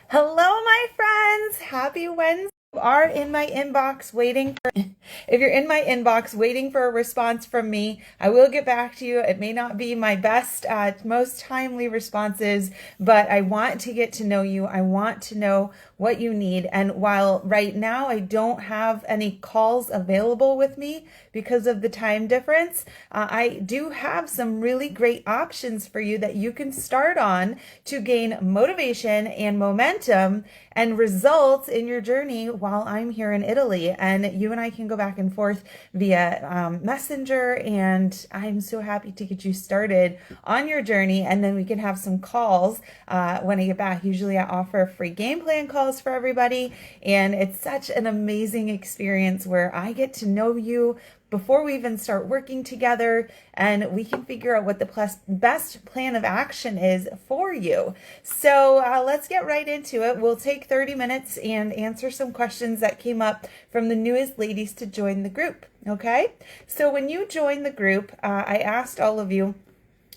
Hello, my friends. Happy Wednesday. You are in my inbox waiting for, if you're in my inbox waiting for a response from me, I will get back to you. It may not be my best, most timely responses, but I want to get to know you. I want to know what you need. And while right now I don't have any calls available with me because of the time difference, I do have some really great options for you that you can start on to gain motivation and momentum and results in your journey while I'm here in Italy. And you and I can go back and forth via Messenger. And I'm so happy to get you started on your journey. And then we can have some calls when I get back. Usually I offer free game plan calls for everybody. And it's such an amazing experience where I get to know you before we even start working together, and we can figure out what the best plan of action is for you. So let's get right into it. We'll take 30 minutes and answer some questions that came up from the newest ladies to join the group. Okay, so when you join the group, I asked all of you,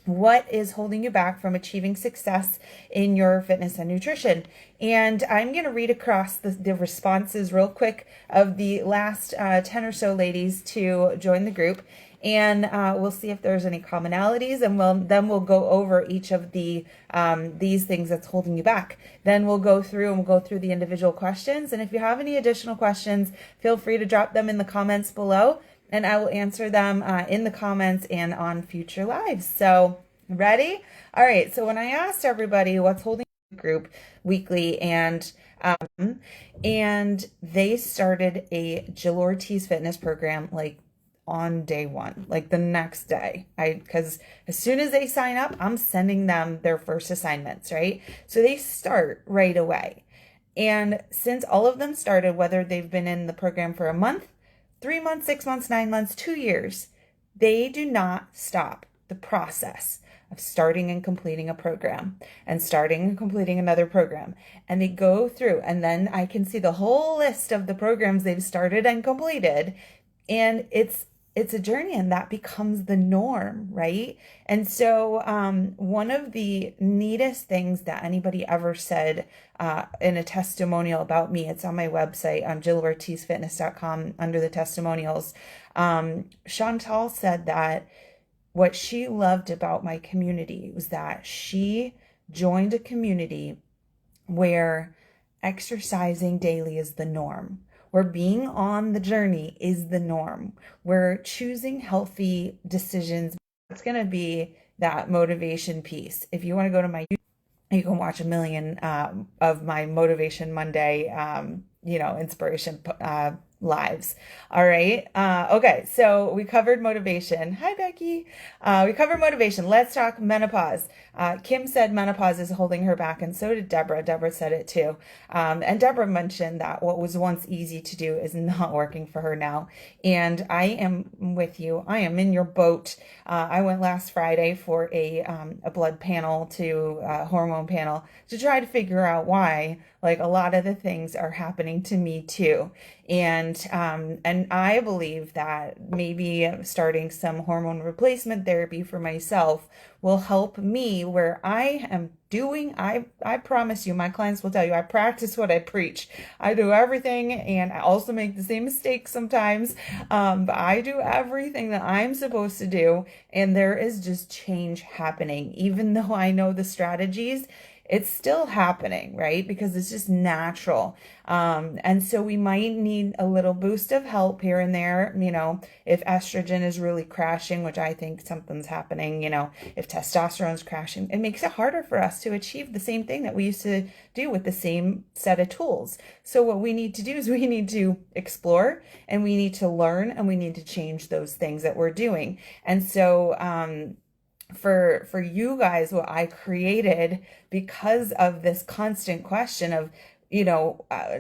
what is holding you back from achieving success in your fitness and nutrition? And I'm going to read across the responses real quick of the last 10 or so ladies to join the group. And we'll see if there's any commonalities, and then we'll go over each of these things that's holding you back. Then we'll go through the individual questions. And if you have any additional questions, feel free to drop them in the comments below, and I will answer them in the comments and on future lives. So, ready? All right. So when I asked everybody what's holding the group weekly, and they started a Jill Ortiz fitness program like on day one, like the next day. Because as soon as they sign up, I'm sending them their first assignments, right? So they start right away. And since all of them started, whether they've been in the program for a month, 3 months, 6 months, 9 months, 2 years, they do not stop the process of starting and completing a program and starting and completing another program. And they go through, and then I can see the whole list of the programs they've started and completed. And it's a journey, and that becomes the norm, right? And so one of the neatest things that anybody ever said in a testimonial about me, it's on my website, JillOrtizFitness.com, under the testimonials. Chantal said that what she loved about my community was that she joined a community where exercising daily is the norm, where being on the journey is the norm, where choosing healthy decisions, it's going to be that motivation piece. If you want to go to my YouTube, you can watch a million of my Motivation Monday, inspiration lives. All right. Okay. So we covered motivation. Hi, Becky. We covered motivation. Let's talk menopause. Kim said menopause is holding her back, and so did Deborah. Deborah said it too. And Deborah mentioned that what was once easy to do is not working for her now. And I am with you. I am in your boat. I went last Friday for a blood panel hormone panel to try to figure out why, like, a lot of the things are happening to me too. And I believe that maybe starting some hormone replacement therapy for myself will help me, where I am doing, I promise you, my clients will tell you, I practice what I preach. I do everything, and I also make the same mistakes sometimes, but I do everything that I'm supposed to do, and there is just change happening. Even though I know the strategies, it's still happening, right? Because it's just natural. And so we might need a little boost of help here and there, if estrogen is really crashing, which I think something's happening, if testosterone's crashing, it makes it harder for us to achieve the same thing that we used to do with the same set of tools. So what we need to do is we need to explore, and we need to learn, and we need to change those things that we're doing. And so, for you guys, what I created, because of this constant question of,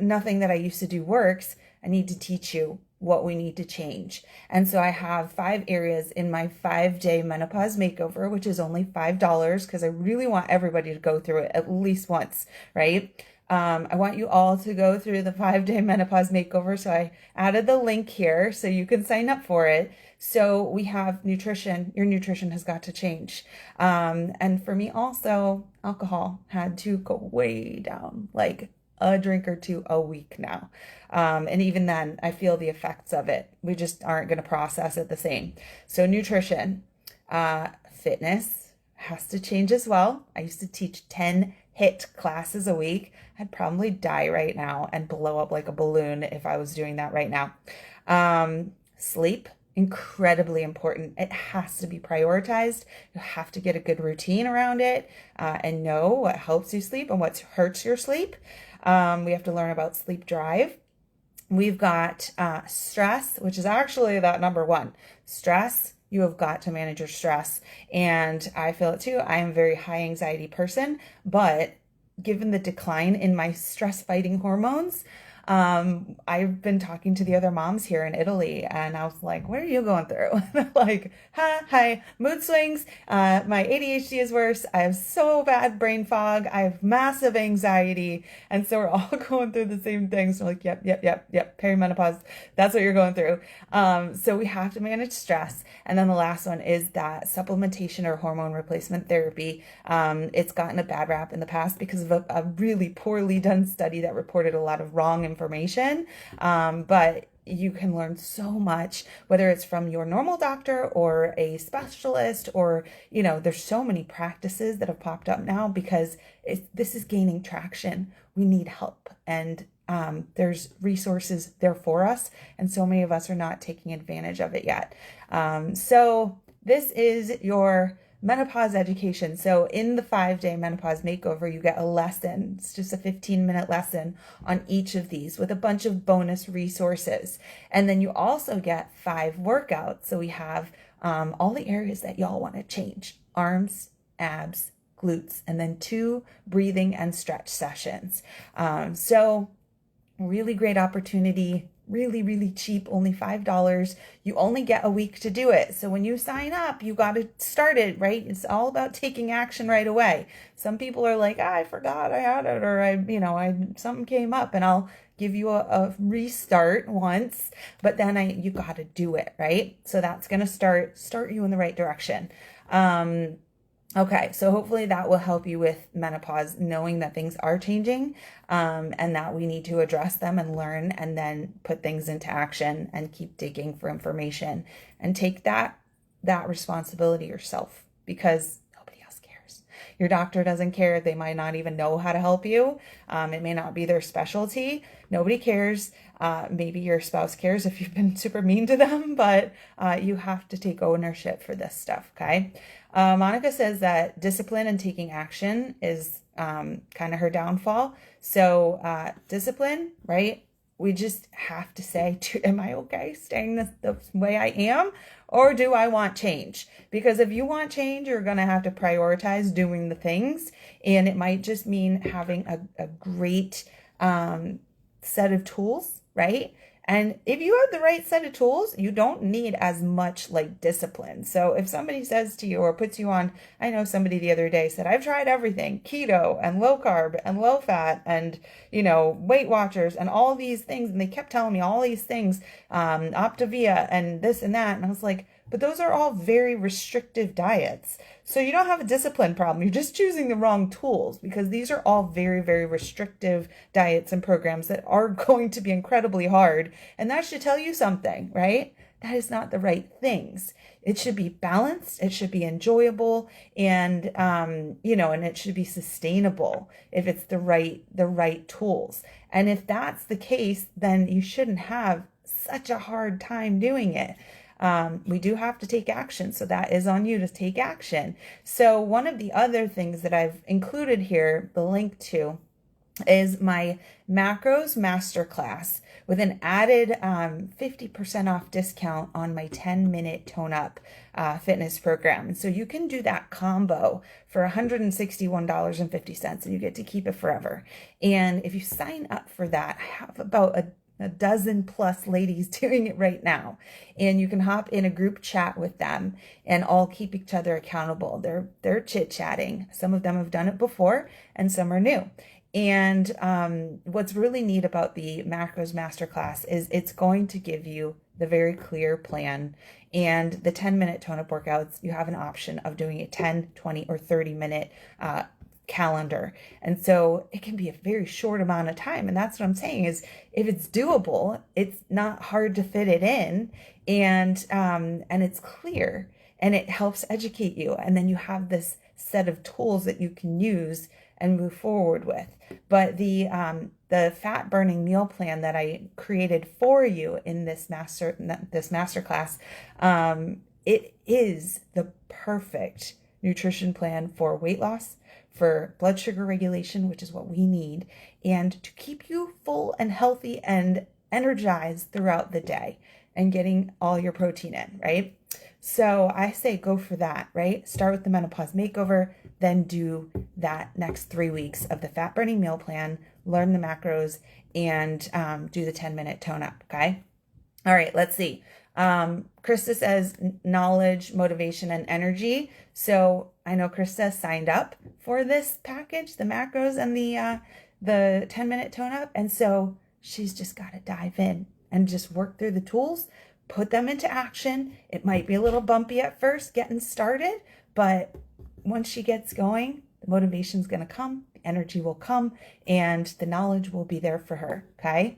nothing that I used to do works, I need to teach you what we need to change. And so I have 5 areas in my 5-day menopause makeover, which is only $5, because I really want everybody to go through it at least once, right? I want you all to go through the 5-day menopause makeover. So I added the link here so you can sign up for it. So we have nutrition. Your nutrition has got to change. And for me also, alcohol had to go way down, like a drink or two a week now. And even then, I feel the effects of it. We just aren't going to process it the same. So nutrition, fitness has to change as well. I used to teach 10 HIIT classes a week. I'd probably die right now and blow up like a balloon if I was doing that right now. Sleep, incredibly important. It has to be prioritized. You have to get a good routine around it and know what helps you sleep and what hurts your sleep. We have to learn about sleep drive. We've got stress, which is actually that number one. Stress, you have got to manage your stress. And I feel it too. I am a very high anxiety person, but given the decline in my stress fighting hormones, I've been talking to the other moms here in Italy, and I was like, what are you going through? Like, hi, mood swings. My ADHD is worse. I have so bad brain fog. I have massive anxiety. And so we're all going through the same things. We're like, yep. Perimenopause. That's what you're going through. So we have to manage stress. And then the last one is that supplementation or hormone replacement therapy. It's gotten a bad rap in the past because of a really poorly done study that reported a lot of wrong information. But you can learn so much, whether it's from your normal doctor or a specialist, or, there's so many practices that have popped up now because this is gaining traction. We need help, and there's resources there for us, and so many of us are not taking advantage of it yet. So this is your menopause education. So in the 5-day menopause makeover, you get a lesson. It's just a 15-minute lesson on each of these with a bunch of bonus resources. And then you also get 5 workouts. So we have all the areas that y'all want to change: arms, abs, glutes, and then 2 breathing and stretch sessions. So really great opportunity. Really, really cheap, only $5. You only get a week to do it. So when you sign up, you got to start it, right? It's all about taking action right away. Some people are like, I forgot I had it, or something came up, and I'll give you a restart once, but then you got to do it, right? So that's going to start you in the right direction. Okay, so hopefully that will help you with menopause, knowing that things are changing, and that we need to address them and learn, and then put things into action and keep digging for information and take that responsibility yourself, because nobody else cares. Your doctor doesn't care. They might not even know how to help you. It may not be their specialty. Nobody cares. Maybe your spouse cares if you've been super mean to them, but you have to take ownership for this stuff, okay? Monica says that discipline and taking action is kind of her downfall. So discipline, right? We just have to say, am I okay staying the way I am? Or do I want change? Because if you want change, you're going to have to prioritize doing the things. And it might just mean having a great set of tools, right? And if you have the right set of tools, you don't need as much like discipline. So if somebody says to you or puts you on, I know somebody the other day said, I've tried everything, keto and low carb and low fat and, Weight Watchers and all these things. And they kept telling me all these things, Optavia and this and that. And I was like, but those are all very restrictive diets. So you don't have a discipline problem. You're just choosing the wrong tools, because these are all very, very restrictive diets and programs that are going to be incredibly hard. And that should tell you something, right? That is not the right things. It should be balanced. It should be enjoyable, and, and it should be sustainable if it's the right tools. And if that's the case, then you shouldn't have such a hard time doing it. We do have to take action. So that is on you to take action. So one of the other things that I've included here, the link to, is my Macros Masterclass with an added 50% off discount on my 10-minute tone-up fitness program. And so you can do that combo for $161.50, and you get to keep it forever. And if you sign up for that, I have about a dozen plus ladies doing it right now, and you can hop in a group chat with them and all keep each other accountable. They're chit-chatting. Some of them have done it before and some are new. And what's really neat about the Macros Masterclass is it's going to give you the very clear plan. And the 10-minute tone-up workouts, you have an option of doing a 10, 20, or 30-minute calendar. And so it can be a very short amount of time. And that's what I'm saying is if it's doable, it's not hard to fit it in, and it's clear and it helps educate you. And then you have this set of tools that you can use and move forward with. But the fat burning meal plan that I created for you in this masterclass, it is the perfect nutrition plan for weight loss, for blood sugar regulation, which is what we need, and to keep you full and healthy and energized throughout the day and getting all your protein in, right? So I say go for that, right? Start with the Menopause Makeover, then do that next 3 weeks of the fat burning meal plan, learn the macros, and do the 10-minute tone up, okay? All right, let's see. Krista says knowledge, motivation, and energy. So I know Krista signed up for this package, the macros and the 10-minute tone up. And so she's just got to dive in and just work through the tools, put them into action. It might be a little bumpy at first getting started, but once she gets going, the motivation's going to come, the energy will come, and the knowledge will be there for her, okay?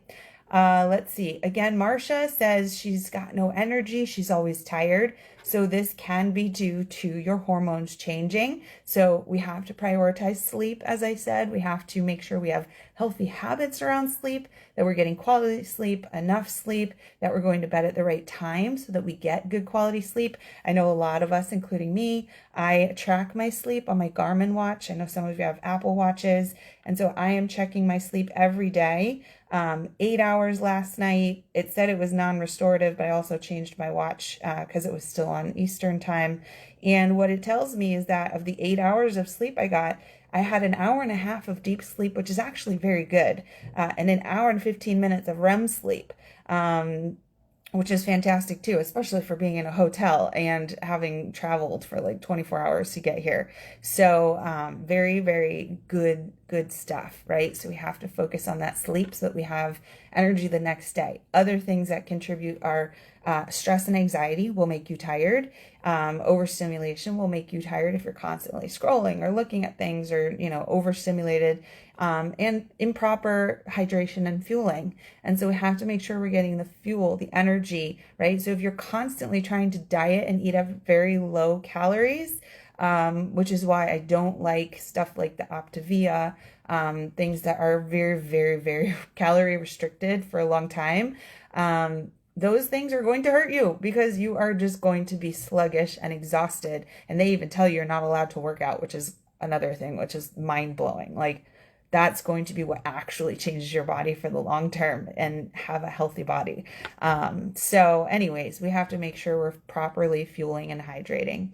Let's see. Again, Marcia says she's got no energy. She's always tired. So this can be due to your hormones changing. So we have to prioritize sleep. As I said, we have to make sure we have healthy habits around sleep, that we're getting quality sleep, enough sleep, that we're going to bed at the right time so that we get good quality sleep. I know a lot of us, including me, I track my sleep on my Garmin watch. I know some of you have Apple watches. And so I am checking my sleep every day. 8 hours last night. It said it was non-restorative, but I also changed my watch because it was still on Eastern time. And what it tells me is that of the 8 hours of sleep I got, I had an hour and a half of deep sleep, which is actually very good, and an hour and 15 minutes of REM sleep, which is fantastic too, especially for being in a hotel and having traveled for like 24 hours to get here. So very, very good stuff, right? So we have to focus on that sleep so that we have energy the next day. Other things that contribute are stress and anxiety will make you tired. Overstimulation will make you tired if you're constantly scrolling or looking at things or, overstimulated, and improper hydration and fueling. And so we have to make sure we're getting the fuel, the energy, right? So if you're constantly trying to diet and eat at very low calories, which is why I don't like stuff like the Optavia, things that are very, very, very calorie restricted for a long time. Those things are going to hurt you because you are just going to be sluggish and exhausted. And they even tell you you're not allowed to work out, which is another thing, which is mind blowing. Like that's going to be what actually changes your body for the long term and have a healthy body. So anyways, we have to make sure we're properly fueling and hydrating.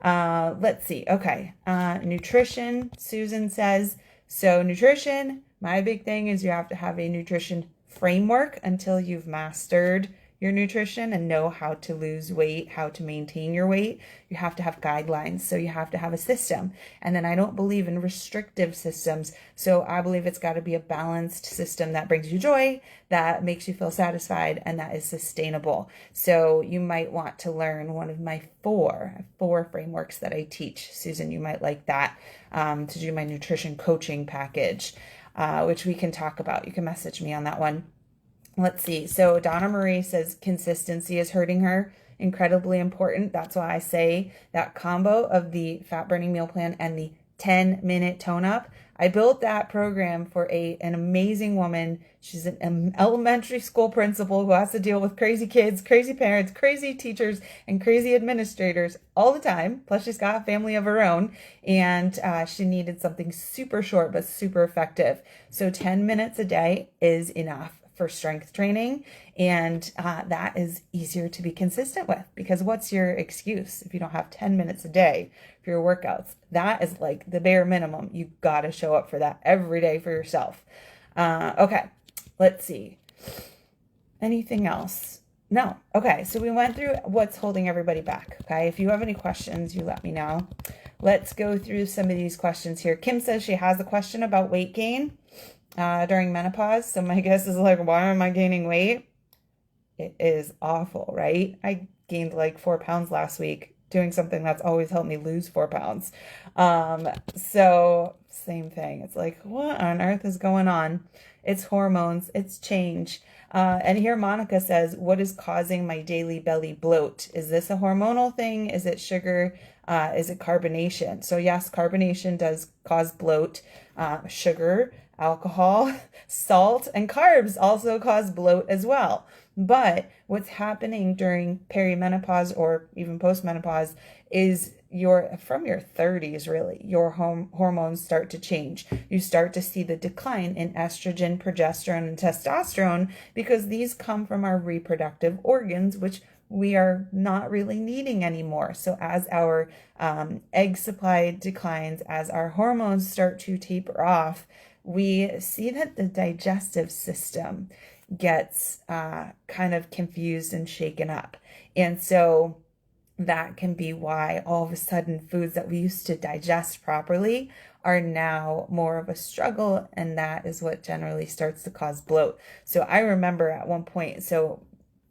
Let's see. Okay. Nutrition, Susan says. So nutrition, my big thing is you have to have a nutrition framework until you've mastered your nutrition and know how to lose weight, how to maintain your weight. You have to have guidelines. So you have to have a system. And then I don't believe in restrictive systems. So I believe it's got to be a balanced system that brings you joy, that makes you feel satisfied, and that is sustainable. So you might want to learn one of my four frameworks that I teach. Susan, you might like that, to do my nutrition coaching package, which we can talk about. You can message me on that one. Let's see. So Donna Marie says consistency is hurting her. Incredibly important. That's why I say that combo of the fat burning meal plan and the 10-minute tone up. I built that program for an amazing woman. She's an elementary school principal who has to deal with crazy kids, crazy parents, crazy teachers, and crazy administrators all the time. Plus she's got a family of her own, and she needed something super short but super effective. So 10 minutes a day is enough for strength training, and that is easier to be consistent with, because what's your excuse if you don't have 10 minutes a day for your workouts? That is like the bare minimum. You got to show up for that every day for yourself. Okay, let's see. Anything else? No. Okay, so we went through what's holding everybody back. Okay, if you have any questions, you let me know. let's go through some of these questions here. Kim says she has a question about weight gain during menopause. So my guess is like, why am I gaining weight? It is awful, right? I gained like 4 pounds last week doing something that's always helped me lose 4 pounds. So same thing. It's like, what on earth is going on? It's hormones, it's change. And here Monica says, what is causing my daily belly bloat? Is this a hormonal thing? Is it sugar? Is it carbonation? So yes, carbonation does cause bloat. Sugar, alcohol, salt, and carbs also cause bloat as well. But what's happening during perimenopause or even postmenopause is from your 30s, really, your hormones start to change. You start to see the decline in estrogen, progesterone, and testosterone because these come from our reproductive organs, which we are not really needing anymore. So as our egg supply declines, as our hormones start to taper off, we see that the digestive system gets kind of confused and shaken up. And so that can be why all of a sudden foods that we used to digest properly are now more of a struggle, and that is what generally starts to cause bloat. So I remember at one point,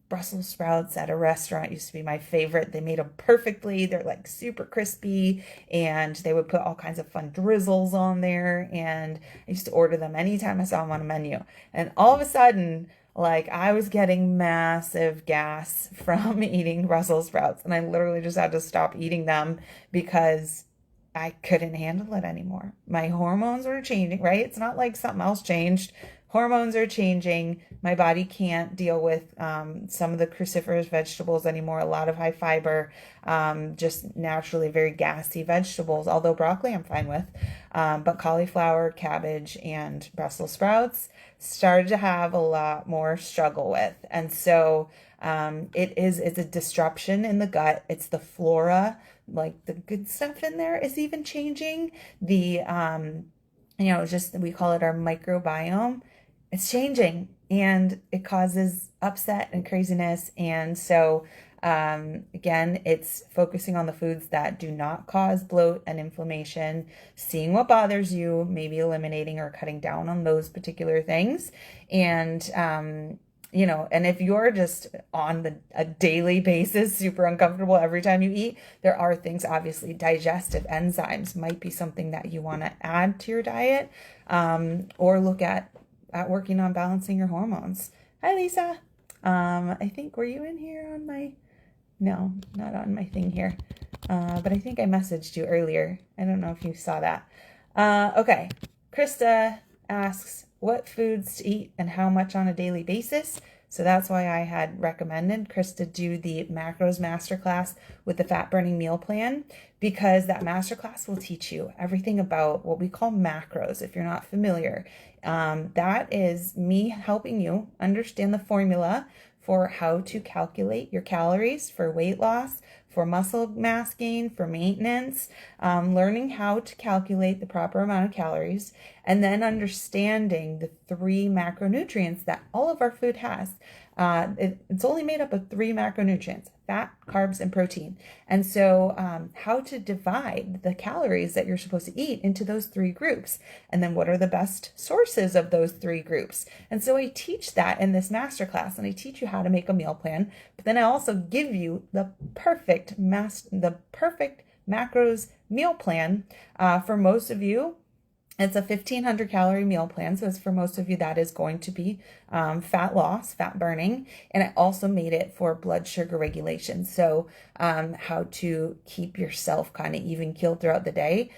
Brussels sprouts at a restaurant used to be my favorite. They made them perfectly. They're like super crispy, and they would put all kinds of fun drizzles on there. And I used to order them anytime I saw them on a menu. And all of a sudden, like I was getting massive gas from eating Brussels sprouts, and I literally just had to stop eating them because I couldn't handle it anymore. My hormones were changing, right? It's not like something else changed. Hormones are changing. My body can't deal with some of the cruciferous vegetables anymore. A lot of high fiber, just naturally very gassy vegetables, although broccoli I'm fine with. But cauliflower, cabbage, and Brussels sprouts started to have a lot more struggle with. And so it's a disruption in the gut. It's the flora, like the good stuff in there is even changing. The, we call it our microbiome. It's changing, and it causes upset and craziness. And so, again, it's focusing on the foods that do not cause bloat and inflammation, seeing what bothers you, maybe eliminating or cutting down on those particular things. And, and if you're just on a daily basis, super uncomfortable every time you eat, there are things, obviously, digestive enzymes might be something that you want to add to your diet, or look at working on balancing your hormones. Hi, Lisa. I think, were you in here on my, no, not on my thing here. But I think I messaged you earlier. I don't know if you saw that. Okay. Krista asks what foods to eat and how much on a daily basis. So that's why I had recommended Krista do the Macros Masterclass with the fat burning meal plan, because that masterclass will teach you everything about what we call macros. If you're not familiar, that is me helping you understand the formula for how to calculate your calories for weight loss, for muscle mass gain, for maintenance, learning how to calculate the proper amount of calories, and then understanding the 3 macronutrients that all of our food has. It's only made up of 3 macronutrients: fat, carbs, and protein. And so how to divide the calories that you're supposed to eat into those 3 groups. And then what are the best sources of those 3 groups? And so I teach that in this masterclass, and I teach you how to make a meal plan. But then I also give you the perfect macros meal plan. For most of you, it's a 1,500 calorie meal plan. So for most of you, that is going to be fat loss, fat burning. And I also made it for blood sugar regulation. So how to keep yourself kind of even keeled throughout the day,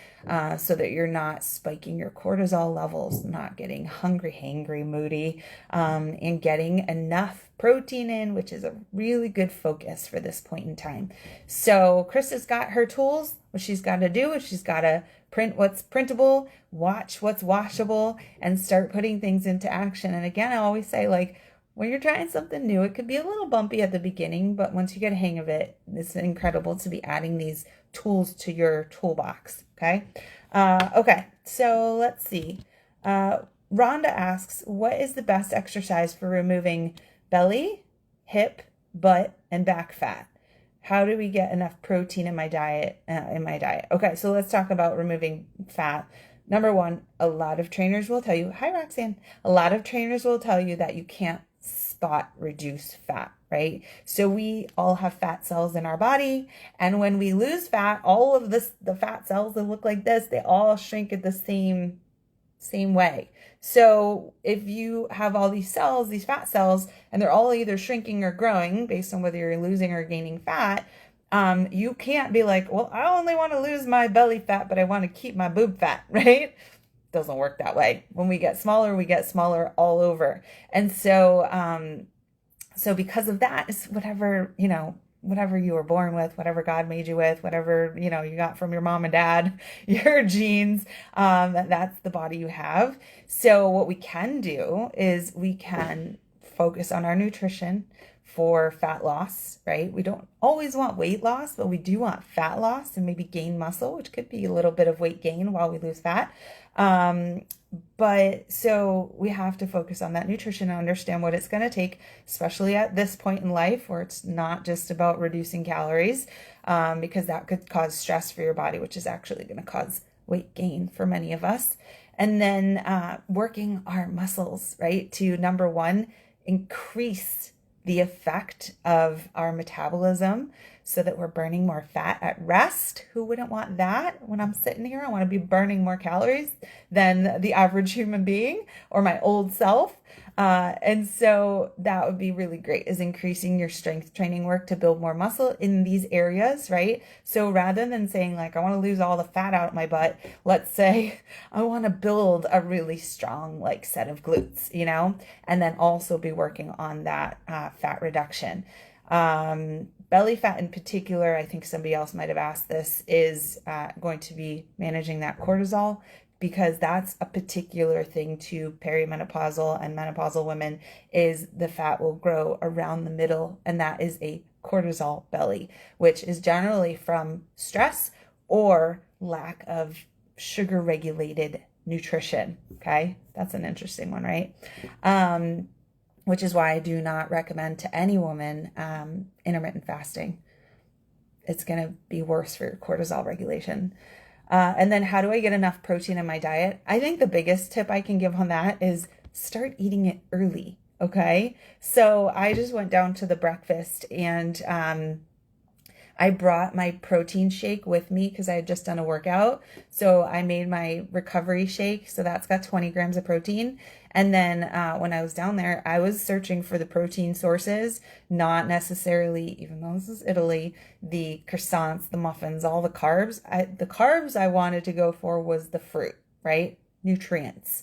so that you're not spiking your cortisol levels, not getting hungry, hangry, moody, and getting enough protein in, which is a really good focus for this point in time. So Krista's got her tools. What she's got to do is she's got to print what's printable, watch what's watchable, and start putting things into action. And again, I always say, like, when you're trying something new, it could be a little bumpy at the beginning, but once you get a hang of it, it's incredible to be adding these tools to your toolbox. Okay. Okay. So let's see. Rhonda asks, what is the best exercise for removing belly, hip, butt, and back fat? how do we get enough protein in my diet? Okay, so let's talk about removing fat. Number one, a lot of trainers will tell you, hi Roxanne, a lot of trainers will tell you that you can't spot reduce fat, right? So we all have fat cells in our body, and when we lose fat, all of the fat cells that look like this, they all shrink at the same way. So if you have all these cells, these fat cells, and they're all either shrinking or growing based on whether you're losing or gaining fat, you can't be like, well, I only want to lose my belly fat, but I want to keep my boob fat, right? Doesn't work that way. When we get smaller all over. And so, so because of that, it's whatever you were born with, whatever God made you with, whatever, you got from your mom and dad, your genes, that's the body you have. So what we can do is we can focus on our nutrition for fat loss, right? We don't always want weight loss, but we do want fat loss and maybe gain muscle, which could be a little bit of weight gain while we lose fat. But so we have to focus on that nutrition and understand what it's going to take, especially at this point in life where it's not just about reducing calories, because that could cause stress for your body, which is actually going to cause weight gain for many of us. And then working our muscles, right? To number one, increase the effect of our metabolism so that we're burning more fat at rest. Who wouldn't want that? When I'm sitting here, I want to be burning more calories than the average human being or my old self. And so that would be really great, is increasing your strength training work to build more muscle in these areas, right? So rather than saying like, I want to lose all the fat out of my butt, let's say I want to build a really strong like set of glutes, and then also be working on that fat reduction. Belly fat in particular, I think somebody else might have asked this, is going to be managing that cortisol, because that's a particular thing to perimenopausal and menopausal women, is the fat will grow around the middle, and that is a cortisol belly, which is generally from stress or lack of sugar regulated nutrition. Okay, that's an interesting one, right? Which is why I do not recommend to any woman intermittent fasting. It's going to be worse for your cortisol regulation. And then how do I get enough protein in my diet? I think the biggest tip I can give on that is start eating it early. Okay. So I just went down to the breakfast and I brought my protein shake with me because I had just done a workout. So I made my recovery shake. So that's got 20 grams of protein. And then when I was down there, I was searching for the protein sources, not necessarily, even though this is Italy, the croissants, the muffins, all the carbs. The carbs I wanted to go for was the fruit, right? Nutrients,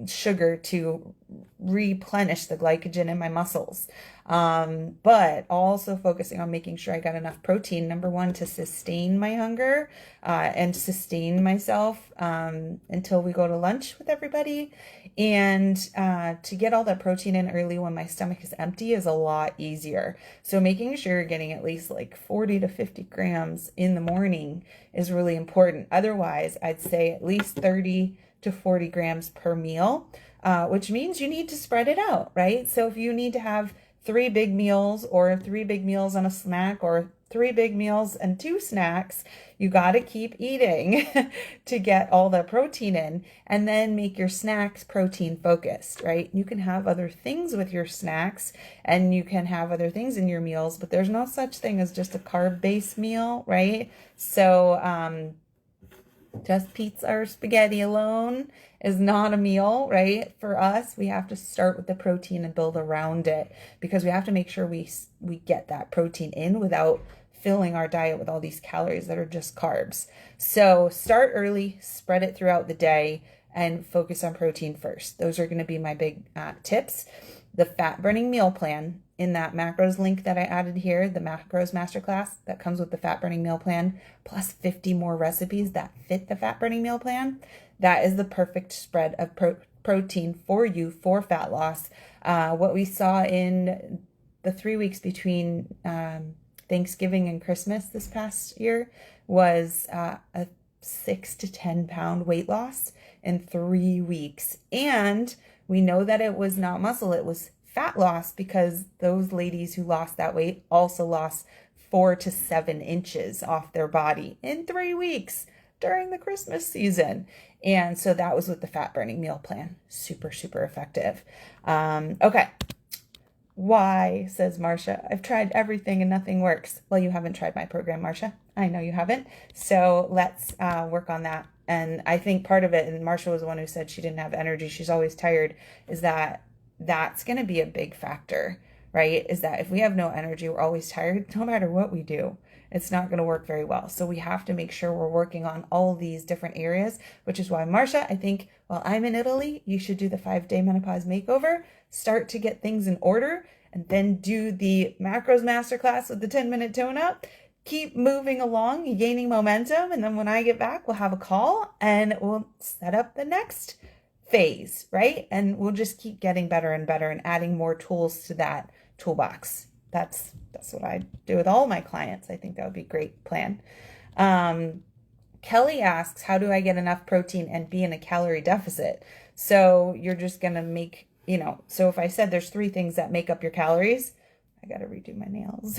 sugar to replenish the glycogen in my muscles. But also focusing on making sure I got enough protein, number one, to sustain my hunger, and sustain myself, until we go to lunch with everybody. And, to get all that protein in early when my stomach is empty is a lot easier. So making sure you're getting at least like 40 to 50 grams in the morning is really important. Otherwise, I'd say at least 30 to 40 grams per meal, which means you need to spread it out, right? So if you need to have 3 big meals, or 3 big meals and a snack, or 3 big meals and 2 snacks, you got to keep eating to get all the protein in, and then make your snacks protein focused, right? You can have other things with your snacks and you can have other things in your meals, but there's no such thing as just a carb-based meal, right? So, just pizza or spaghetti alone is not a meal, right? For us, we have to start with the protein and build around it, because we have to make sure we get that protein in without filling our diet with all these calories that are just carbs. So start early, spread it throughout the day, and focus on protein first. Those are going to be my big tips. The fat burning meal plan in that macros link that I added here, the Macros Masterclass that comes with the fat burning meal plan, plus 50 more recipes that fit the fat burning meal plan. That is the perfect spread of protein for you for fat loss. What we saw in the 3 weeks between Thanksgiving and Christmas this past year was a 6 to 10 pound weight loss in 3 weeks. And we know that it was not muscle, it was fat loss, because those ladies who lost that weight also lost 4 to 7 inches off their body in 3 weeks during the Christmas season. And so that was with the fat burning meal plan. Super, super effective. Okay. Why, says Marcia, I've tried everything and nothing works. Well, you haven't tried my program, Marcia. I know you haven't. So let's work on that. And I think part of it, and Marcia was the one who said she didn't have energy, she's always tired, is that that's going to be a big factor, right? Is that if we have no energy, we're always tired, no matter what we do, it's not going to work very well. So we have to make sure we're working on all these different areas, which is why, Marcia, I think while I'm in Italy, you should do the 5-day menopause makeover, start to get things in order, and then do the Macros Masterclass with the 10-minute tone up. Keep moving along, gaining momentum, and then when I get back, we'll have a call and we'll set up the next phase, right? And we'll just keep getting better and better and adding more tools to that toolbox. That's what I do with all my clients. I think that would be a great plan. Kelly asks, how do I get enough protein and be in a calorie deficit? So you're just going to make, so if I said there's 3 things that make up your calories, I got to redo my nails.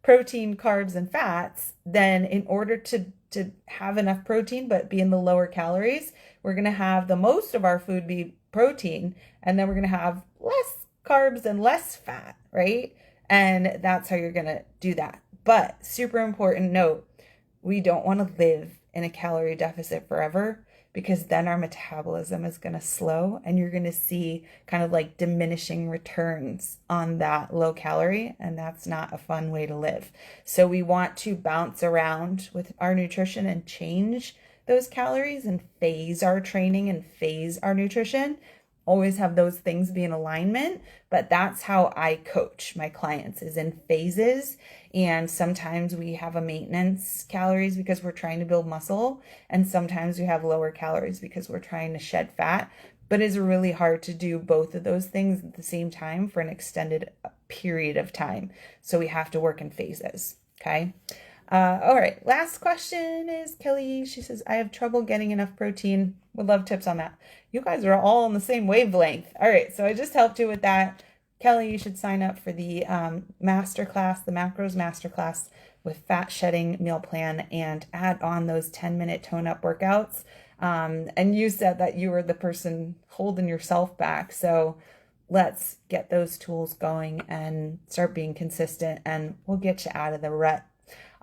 Protein, carbs, and fats, then in order to have enough protein but be in the lower calories, we're going to have the most of our food be protein, and then we're going to have less carbs and less fat, right? And that's how you're going to do that. But super important note, we don't want to live in a calorie deficit forever, because then our metabolism is going to slow and you're going to see kind of like diminishing returns on that low calorie. And that's not a fun way to live. So we want to bounce around with our nutrition and change those calories and phase our training and phase our nutrition. Always have those things be in alignment, but that's how I coach my clients, is in phases. And sometimes we have a maintenance calories because we're trying to build muscle, and sometimes we have lower calories because we're trying to shed fat. But it's really hard to do both of those things at the same time for an extended period of time. So we have to work in phases. Okay. All right. Last question is Kelly. She says, I have trouble getting enough protein. Would love tips on that. You guys are all on the same wavelength. All right. So I just helped you with that. Kelly, you should sign up for the masterclass, the Macros Masterclass with fat shedding meal plan, and add on those 10-minute tone up workouts. And you said that you were the person holding yourself back. So let's get those tools going and start being consistent, and we'll get you out of the rut.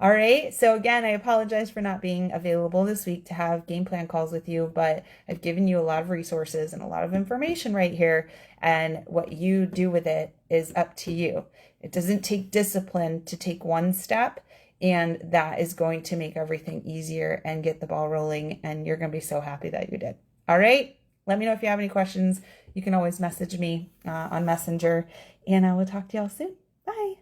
All right. So again, I apologize for not being available this week to have game plan calls with you, but I've given you a lot of resources and a lot of information right here. And what you do with it is up to you. It doesn't take discipline to take one step, and that is going to make everything easier and get the ball rolling. And you're going to be so happy that you did. All right. Let me know if you have any questions. You can always message me on Messenger, and I will talk to y'all soon. Bye.